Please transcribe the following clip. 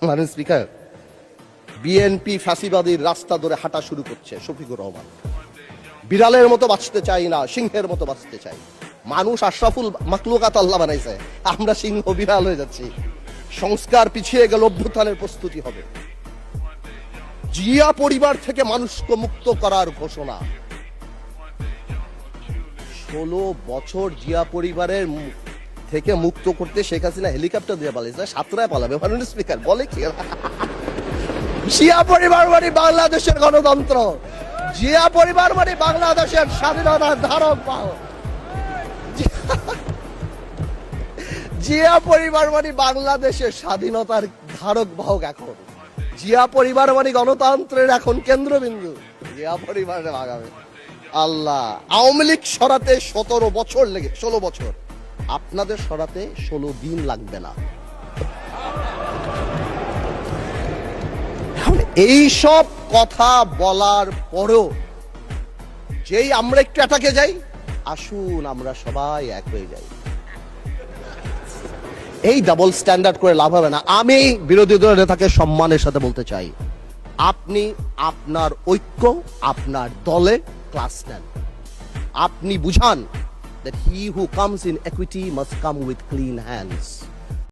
মাননীয় speaker, BNP ফ্যাসিবাদীর রাস্তা ধরে হাঁটা শুরু করছে। শফিকুর রহমান, বিড়ালের মতো বাঁচতে চাই না, সিংহের মতো বাঁচতে চাই। মানুষ আশরাফুল মাখলুকাত আল্লাহ বানাইছে, আমরা সিংহ বিড়াল হয়ে যাচ্ছি। সংস্কার পিছিয়ে গেল, অভ্যুত্থানের প্রস্তুতি হবে। জিয়া পরিবার থেকে মানুষকে মুক্ত করার ঘোষণা। 16 বছর জিয়া পরিবারের থেকে মুক্ত করতে শেখ হাসিনা হেলিকপ্টার দিয়ে পালাইছে, সাতরায় পালাবে। মাননীয় স্পিকার বলে কি, জিয়া পরিবার মানে বাংলাদেশের গণতন্ত্র, জিয়া পরিবার মানে বাংলাদেশের স্বাধীনতার ধারক বাহক, জিয়া পরিবার মানে বাংলাদেশের স্বাধীনতার ধারক বাহক। এখন জিয়া পরিবার মানে গণতন্ত্রের এখন কেন্দ্রবিন্দু। জিয়া পরিবারে ভাগাবে আল্লাহ। আওয়ামী লীগ সরাতে 17 বছর লেগে, 16 বছর, আপনাদের সরাতে 16 দিন লাগবে না। এই সব কথা বলার পরেও যেই আমরা একটু অ্যাটাকে যাই, আসুন আমরা সবাই এক হয়ে যাই। এই ডাবল স্ট্যান্ডার্ড করে লাভ হবে না। আমি বিরোধী দলের নেতাকে সম্মানের সাথে বলতে চাই, আপনি আপনার ঐক্য, আপনার দলে ক্লাস নেন। আপনি বুঝান that he who comes in equity must come with clean hands.